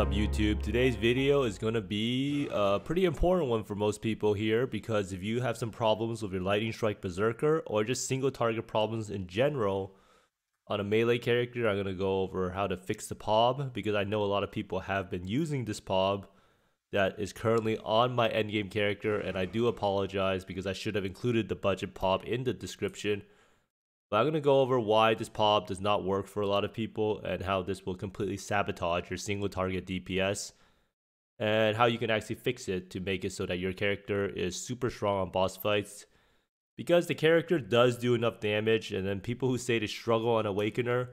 up YouTube? Today's video is going to be a pretty important one for most people here, because if you have some problems with your Lightning Strike Berserker or just single target problems in general on a melee character, I'm going to go over how to fix the POB, because I know a lot of people have been using this POB that is currently on my endgame character, and I do apologize because I should have included the budget POB in the description. But I'm going to go over why this POB does not work for a lot of people and how this will completely sabotage your single target DPS, and how you can actually fix it to make it so that your character is super strong on boss fights, because the character does do enough damage. And then people who say they struggle on Awakener,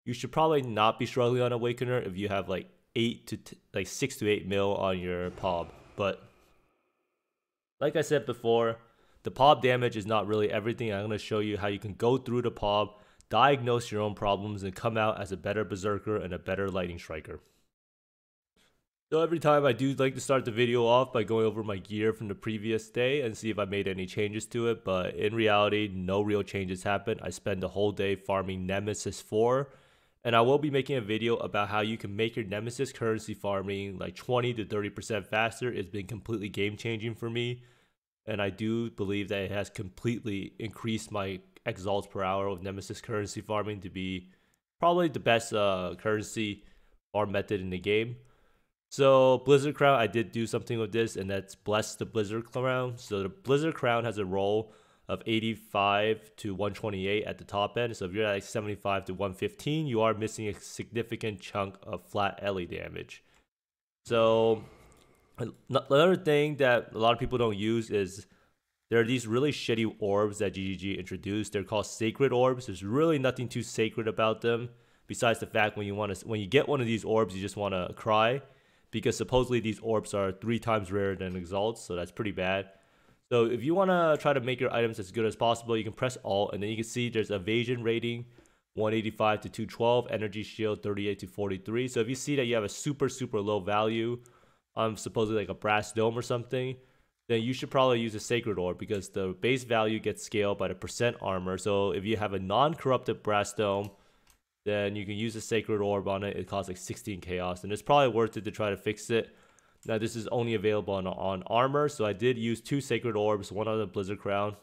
you should probably not be struggling on Awakener if you have like 6 to 8 mil on your POB. But like I said before, the POB damage is not really everything. I'm going to show you how you can go through the POB, diagnose your own problems, and come out as a better Berserker and a better Lightning Striker. So every time I do like to start the video off by going over my gear from the previous day and see if I made any changes to it, but in reality, no real changes happened. I spent the whole day farming Nemesis 4, and I will be making a video about how you can make your Nemesis currency farming like 20 to 30% faster. It's been completely game changing for me. And I do believe that it has completely increased my exalts per hour of Nemesis currency farming to be probably the best currency farm method in the game. So Blizzard Crown, I did do something with this, and that's bless the Blizzard Crown. So the Blizzard Crown has a roll of 85 to 128 at the top end. So if you're at like 75 to 115, you are missing a significant chunk of flat Ellie damage. So another thing that a lot of people don't use is there are these really shitty orbs that GGG introduced. They're called sacred orbs. There's really nothing too sacred about them, besides the fact when you get one of these orbs, you just want to cry, because supposedly these orbs are 3 times rarer than exalts, so that's pretty bad. So if you want to try to make your items as good as possible, you can press Alt, and then you can see there's evasion rating 185 to 212, energy shield 38 to 43. So if you see that you have a super low value, supposedly like a brass dome or something, then you should probably use a sacred orb, because the base value gets scaled by the percent armor. So if you have a non-corrupted brass dome, then you can use a sacred orb on it. It costs like 16 chaos, and it's probably worth it to try to fix it. Now this is only available on armor, so I did use 2 sacred orbs, one on the Blizzard Crown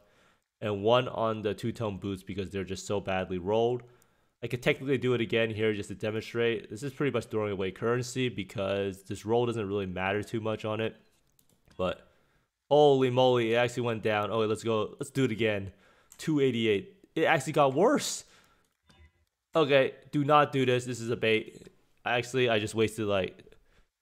and one on the 2-tone boots, because they're just so badly rolled. I could technically do it again here just to demonstrate. This is pretty much throwing away currency, because this roll doesn't really matter too much on it. But holy moly, it actually went down. Oh, let's do it again. 288. It actually got worse. Okay, do not do this. This is a bait. Actually, I just wasted like,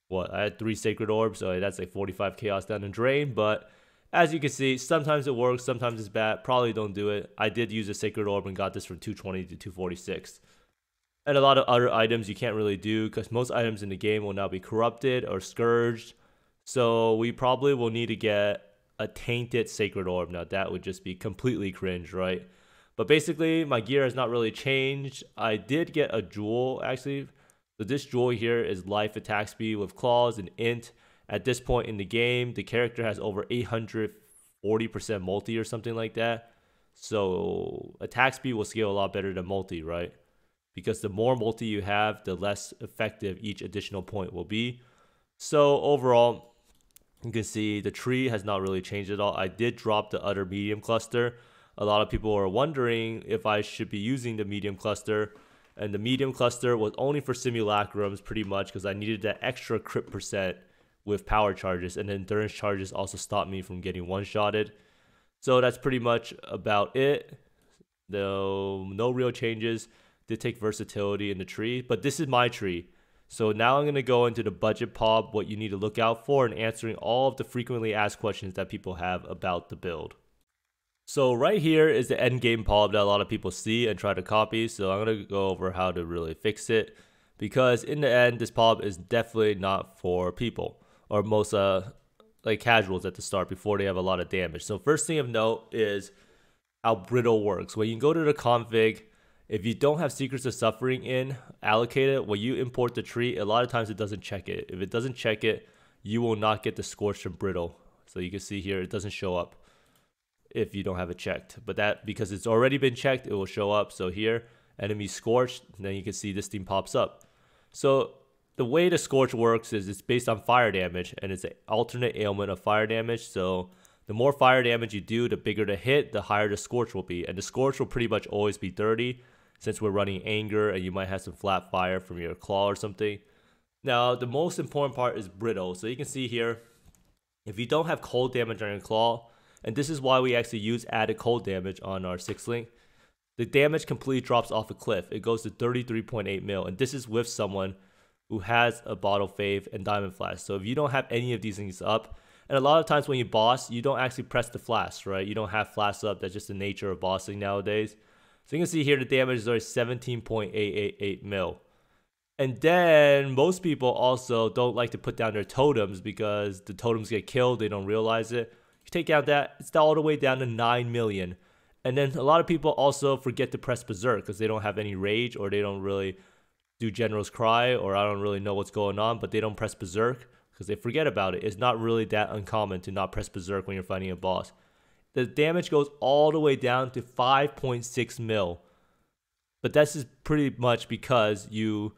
what? I had 3 sacred orbs, so that's like 45 chaos down the drain. But as you can see, sometimes it works, sometimes it's bad. Probably don't do it. I did use a sacred orb and got this from 220 to 246. And a lot of other items you can't really do, because most items in the game will now be corrupted or scourged. So we probably will need to get a tainted sacred orb. Now that would just be completely cringe, right? But basically my gear has not really changed. I did get a jewel actually. So this jewel here is life attack speed with claws and int. At this point in the game, the character has over 840% multi or something like that. So attack speed will scale a lot better than multi, right? Because the more multi you have, the less effective each additional point will be. So overall, you can see the tree has not really changed at all. I did drop the other medium cluster. A lot of people are wondering if I should be using the medium cluster. And the medium cluster was only for simulacrums pretty much, because I needed that extra crit percent with power charges, and endurance charges also stopped me from getting one-shotted. So that's pretty much about it. No real changes. Did take versatility in the tree, but this is my tree. So now I'm going to go into the budget POB, what you need to look out for, and answering all of the frequently asked questions that people have about the build. So right here is the end game POB that a lot of people see and try to copy. So I'm going to go over how to really fix it, because in the end, this POB is definitely not for people, or most like casuals at the start before they have a lot of damage. So first thing of note is how brittle works. When you go to the config, if you don't have Secrets of Suffering allocated, when you import the tree, a lot of times it doesn't check it. If it doesn't check it, you will not get the Scorched and Brittle. So you can see here, it doesn't show up if you don't have it checked. But that, because it's already been checked, it will show up. So here, enemy Scorched, and then you can see this thing pops up. So the way the Scorch works is it's based on fire damage, and it's an alternate ailment of fire damage. So the more fire damage you do, the bigger the hit, the higher the Scorch will be. And the Scorch will pretty much always be 30, since we're running Anger, and you might have some flat fire from your claw or something. Now, the most important part is brittle. So you can see here, if you don't have cold damage on your claw, and this is why we actually use added cold damage on our 6 link, the damage completely drops off a cliff. It goes to 33.8 mil, and this is with someone who has a Bottle Fave and Diamond Flash. So if you don't have any of these things up, and a lot of times when you boss, you don't actually press the flash, right? You don't have flash up. That's just the nature of bossing nowadays. So you can see here the damage is already 17.888 mil. And then most people also don't like to put down their totems because the totems get killed. They don't realize it. You take out that, it's all the way down to 9 million. And then a lot of people also forget to press Berserk because they don't have any rage, or they don't really do General's Cry, or I don't really know what's going on, but they don't press Berserk because they forget about it. It's not really that uncommon to not press Berserk when you're fighting a boss. The damage goes all the way down to 5.6 mil. But that's just pretty much because you,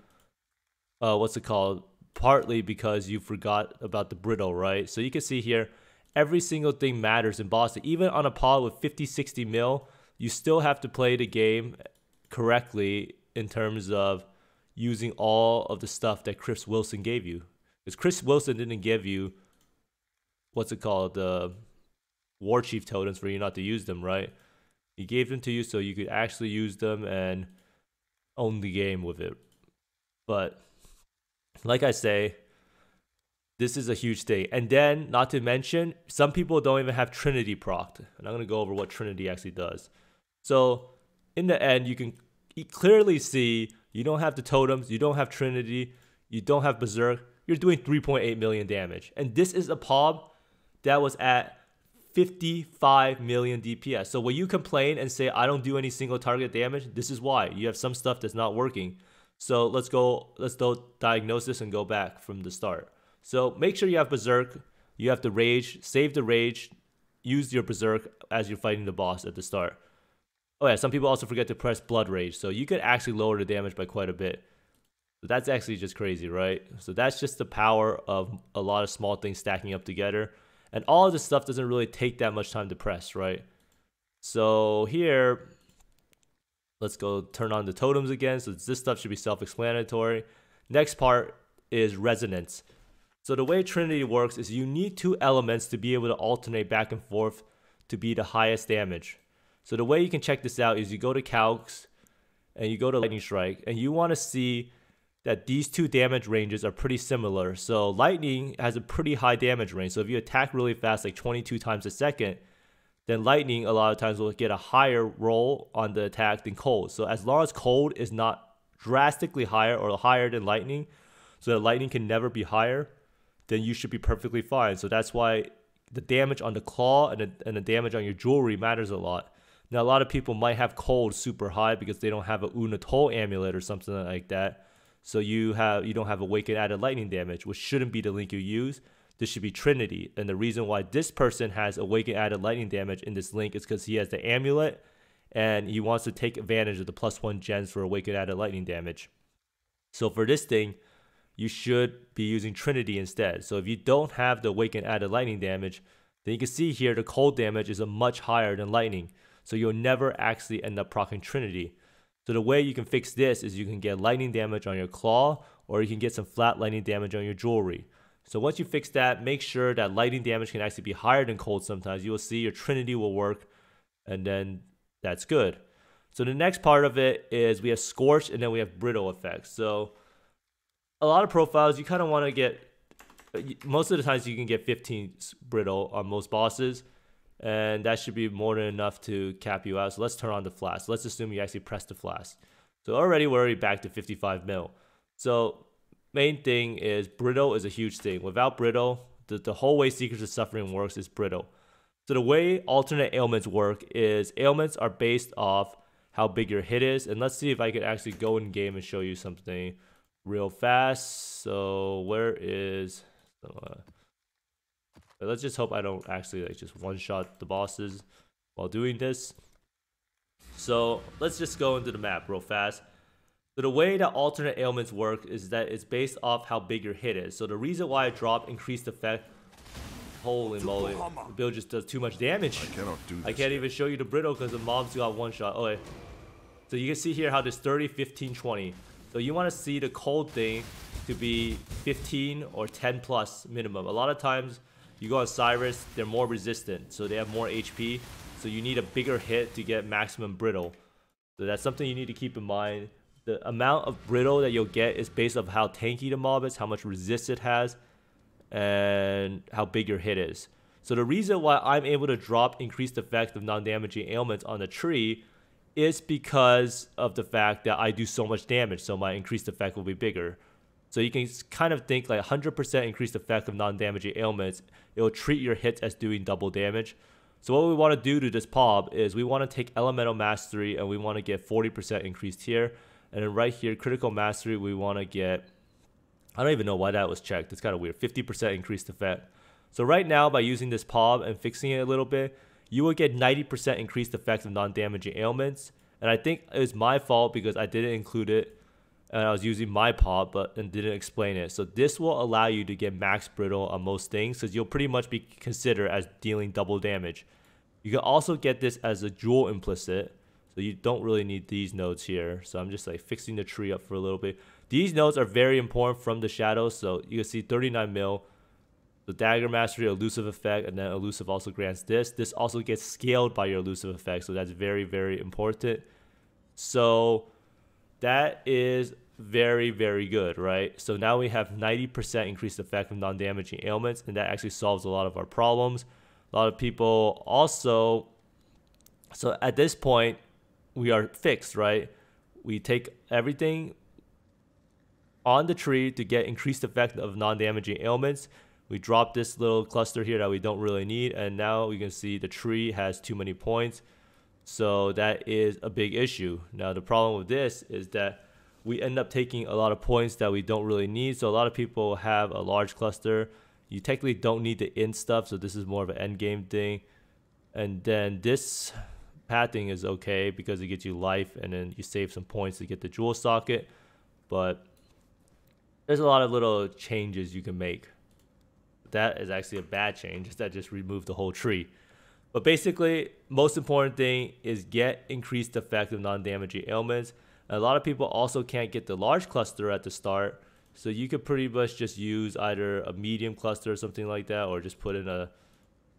partly because you forgot about the brittle, right? So you can see here, every single thing matters in bossing. Even on a pod with 50-60 mil, you still have to play the game correctly in terms of using all of the stuff that Chris Wilson gave you. Because Chris Wilson didn't give you, the War Chief totems for you not to use them, right? He gave them to you so you could actually use them and own the game with it. But like I say, this is a huge thing. And then, not to mention, some people don't even have Trinity procced. And I'm going to go over what Trinity actually does. So, in the end, you can clearly see you don't have the totems, you don't have Trinity, you don't have Berserk. You're doing 3.8 million damage. And this is a POB that was at 55 million DPS. So when you complain and say, I don't do any single target damage, this is why. You have some stuff that's not working. So let's diagnose this and go back from the start. So make sure you have Berserk, you have the Rage, save the Rage, use your Berserk as you're fighting the boss at the start. Oh yeah, some people also forget to press Blood Rage, so you could actually lower the damage by quite a bit. So that's actually just crazy, right? So that's just the power of a lot of small things stacking up together. And all of this stuff doesn't really take that much time to press, right? So here, let's go turn on the totems again. So this stuff should be self-explanatory. Next part is Resonance. So the way Trinity works is you need 2 elements to be able to alternate back and forth to be the highest damage. So the way you can check this out is you go to Calcs and you go to Lightning Strike, and you want to see that these 2 damage ranges are pretty similar. So Lightning has a pretty high damage range. So if you attack really fast, like 22 times a second, then Lightning a lot of times will get a higher roll on the attack than Cold. So as long as Cold is not drastically higher or higher than Lightning, so that Lightning can never be higher, then you should be perfectly fine. So that's why the damage on the claw and the damage on your jewelry matters a lot. Now, a lot of people might have Cold super high because they don't have a Unatoll amulet or something like that. So you don't have Awakened added lightning damage, which shouldn't be the link you use. This should be Trinity. And the reason why this person has Awakened added lightning damage in this link is because he has the amulet and he wants to take advantage of the +1 gens for Awakened added lightning damage. So for this thing, you should be using Trinity instead. So if you don't have the Awakened added lightning damage, then you can see here the cold damage is a much higher than lightning. So you'll never actually end up proccing Trinity. So the way you can fix this is you can get lightning damage on your claw, or you can get some flat lightning damage on your jewelry. So once you fix that, make sure that lightning damage can actually be higher than cold sometimes. You will see your Trinity will work, and then that's good. So the next part of it is we have Scorch, and then we have Brittle effects. So a lot of profiles, you kind of want to get, most of the times you can get 15 Brittle on most bosses, and that should be more than enough to cap you out. So let's turn on the flash. Let's assume you actually press the flash. So already we're already back to 55 mil. So main thing is Brittle is a huge thing. Without Brittle, the whole way Secrets of Suffering works is Brittle. So the way alternate ailments work is ailments are based off how big your hit is. And let's see if I could actually go in game and show you something real fast. So where is... let's just hope I don't actually just one-shot the bosses while doing this. So let's just go into the map real fast. So the way that alternate ailments work is that it's based off how big your hit is. So the reason why I drop increased effect, holy moly, the build just does too much damage. I cannot do this. I can't even show you the brittle because the mobs got one shot. Okay. So you can see here how there's 30, 15, 20. So you want to see the cold thing to be 15 or 10 plus minimum. A lot of times you go on Cyrus, they're more resistant, so they have more HP. So you need a bigger hit to get maximum brittle. So that's something you need to keep in mind. The amount of brittle that you'll get is based on how tanky the mob is, how much resist it has, and how big your hit is. So the reason why I'm able to drop increased effect of non-damaging ailments on the tree is because of the fact that I do so much damage, so my increased effect will be bigger. So you can kind of think like 100% increased effect of non-damaging ailments, it will treat your hits as doing double damage. So what we want to do to this POB is we want to take Elemental Mastery and we want to get 40% increased here. And then right here, Critical Mastery, we want to get, I don't even know why that was checked. It's kind of weird, 50% increased effect. So right now, by using this POB and fixing it a little bit, you will get 90% increased effect of non-damaging ailments. And I think it was my fault because I didn't include it. And I was using my POB and didn't explain it. So this will allow you to get max brittle on most things because you'll pretty much be considered as dealing double damage. You can also get this as a jewel implicit. So you don't really need these nodes here. So I'm just like fixing the tree up for a little bit. These nodes are very important from the shadows. So you can see 39 mil. The Dagger Mastery, Elusive Effect, and then Elusive also grants this. This also gets scaled by your Elusive Effect. So that's very, very important. So that is very, very good, right? So now we have 90% increased effect of non-damaging ailments. And that actually solves a lot of our problems. A lot of people also... So at this point, we are fixed, right? We take everything on the tree to get increased effect of non-damaging ailments. We drop this little cluster here that we don't really need, and now we can see the tree has too many points. So that is a big issue. Now the problem with this is that we end up taking a lot of points that we don't really need. So a lot of people have a large cluster. You technically don't need the in stuff, so this is more of an end game thing. And then this pathing is okay because it gets you life and then you save some points to get the jewel socket. But there's a lot of little changes you can make. That is actually a bad change. That just removed the whole tree. But basically, most important thing is get increased effect of non-damaging ailments. And a lot of people also can't get the large cluster at the start. So you could pretty much just use either a medium cluster or something like that, or just put in a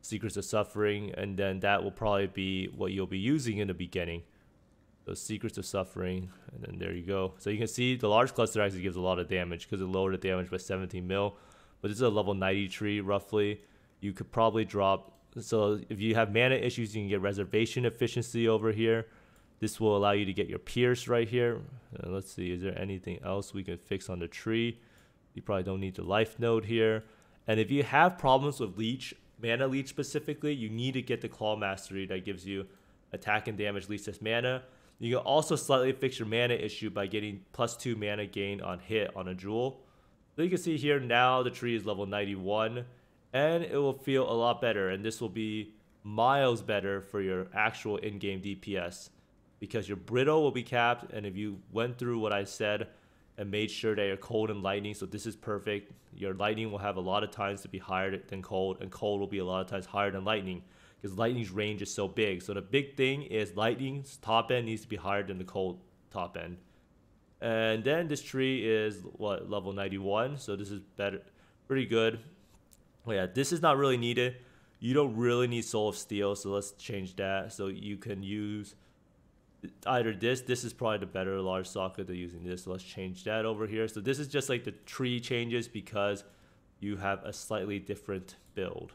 Secrets of Suffering, and then that will probably be what you'll be using in the beginning. So Secrets of Suffering, and then there you go. So you can see the large cluster actually gives a lot of damage because it lowered the damage by 17 mil. But this is a level 90 tree roughly. You could probably drop, so if you have mana issues, you can get Reservation Efficiency over here. This will allow you to get your Pierce right here. Let's see, is there anything else we can fix on the tree? You probably don't need the life node here. And if you have problems with leech, mana leech specifically, you need to get the Claw Mastery that gives you attack and damage leech as mana. You can also slightly fix your mana issue by getting +2 mana gain on hit on a jewel. So you can see here now the tree is level 91 and it will feel a lot better, and this will be miles better for your actual in-game DPS because your brittle will be capped, and if you went through what I said and made sure that you're cold and lightning, so this is perfect. Your lightning will have a lot of times to be higher than cold, and cold will be a lot of times higher than lightning because lightning's range is so big. So the big thing is lightning's top end needs to be higher than the cold top end. And then this tree is what, level 91, so this is better, pretty good. Oh yeah, this is not really needed. You don't really need Soul of Steel, so let's change that. So you can use either this is probably the better large socket than using this, so let's change that over here. So this is just like the tree changes because you have a slightly different build,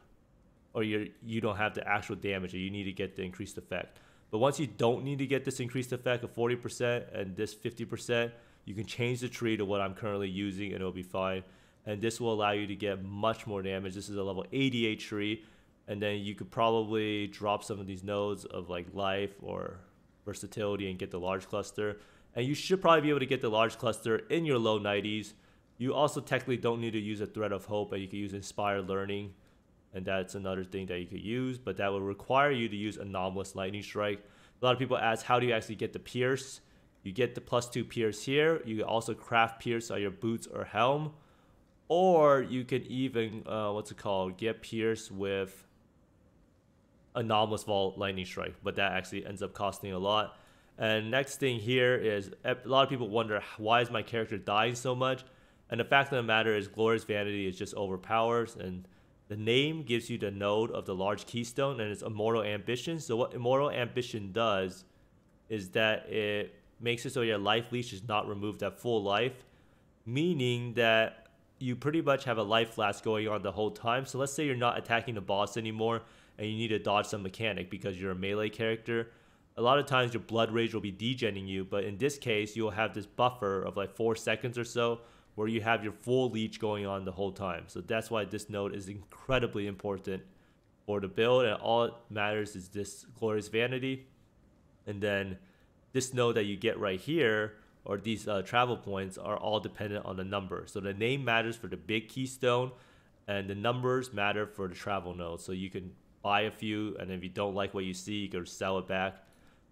or you don't have the actual damage, or you need to get the increased effect. But once you don't need to get this increased effect of 40% and this 50%, you can change the tree to what I'm currently using and it'll be fine. And this will allow you to get much more damage. This is a level 88 tree, and then you could probably drop some of these nodes of like life or versatility and get the large cluster. And you should probably be able to get the large cluster in your low 90s. You also technically don't need to use a Thread of Hope, and you can use Inspired Learning. And that's another thing that you could use, but that will require you to use Anomalous Lightning Strike. A lot of people ask, how do you actually get the Pierce? You get the +2 pierce here. You can also craft pierce on your boots or helm. Or you can even, get pierce with Anomalous Vault Lightning Strike. But that actually ends up costing a lot. And next thing here is, a lot of people wonder, why is my character dying so much? And the fact of the matter is, Glorious Vanity is just overpowered. And the name gives you the node of the large keystone, and it's Immortal Ambition. So what Immortal Ambition does is that it makes it so your life leech is not removed at full life, meaning that you pretty much have a life flask going on the whole time. So let's say you're not attacking the boss anymore and you need to dodge some mechanic because you're a melee character. A lot of times your blood rage will be degenning you, but in this case you'll have this buffer of like 4 seconds or so where you have your full leech going on the whole time. So that's why this node is incredibly important for the build, and all it matters is this Glorious Vanity. And then this node that you get right here, or these travel points, are all dependent on the number. So the name matters for the big keystone, and the numbers matter for the travel node. So you can buy a few, and if you don't like what you see, you can sell it back.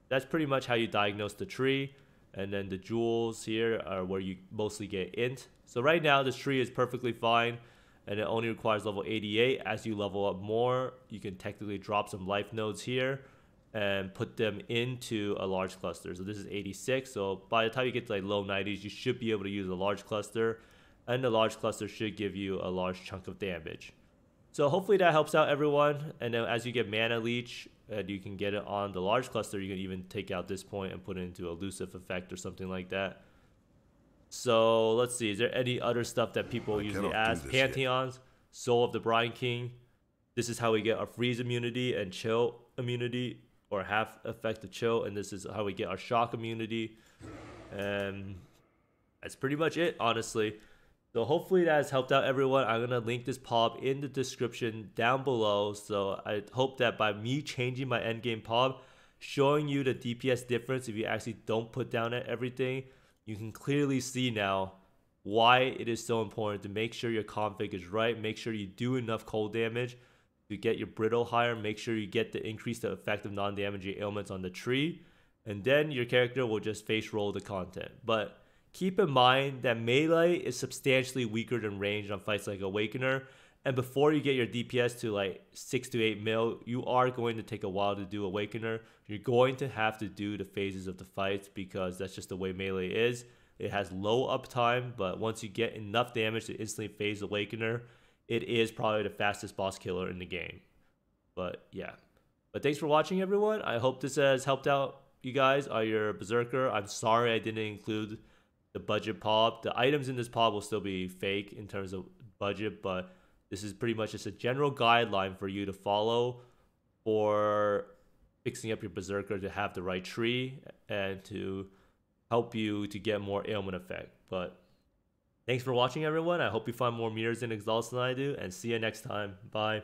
That's pretty much how you diagnose the tree. And then the jewels here are where you mostly get int. So right now this tree is perfectly fine, and it only requires level 88. As you level up more, you can technically drop some life nodes here and put them into a large cluster. So this is 86. So by the time you get to like low 90s, you should be able to use a large cluster, and the large cluster should give you a large chunk of damage. So hopefully that helps out everyone. And then as you get Mana Leech, and you can get it on the large cluster, you can even take out this point and put it into elusive effect or something like that. So let's see, is there any other stuff that people usually ask? Pantheons, Soul of the Brine King. This is how we get our freeze immunity and chill immunity, or half effect of chill, and this is how we get our shock immunity. And that's pretty much it, honestly. So hopefully that has helped out everyone. I'm going to link this POB in the description down below. So I hope that by me changing my endgame POB, showing you the DPS difference if you actually don't put down everything, you can clearly see now why it is so important to make sure your config is right. Make sure you do enough cold damage to get your brittle higher. Make sure you get the increase the effect of non-damaging ailments on the tree. And then your character will just face roll the content. But keep in mind that melee is substantially weaker than range on fights like Awakener, and before you get your DPS to like 6 to 8 mil, you are going to take a while to do Awakener. You're going to have to do the phases of the fights because that's just the way melee is. It has low uptime, but once you get enough damage to instantly phase Awakener, it is probably the fastest boss killer in the game. But yeah. But thanks for watching, everyone. I hope this has helped out you guys on your Berserker. I'm sorry I didn't include the budget POB. The items in this POB will still be fake in terms of budget, but this is pretty much just a general guideline for you to follow for fixing up your Berserker to have the right tree and to help you to get more ailment effect. But thanks for watching, everyone. I hope you find more mirrors in Exhaust than I do, and see you next time. Bye.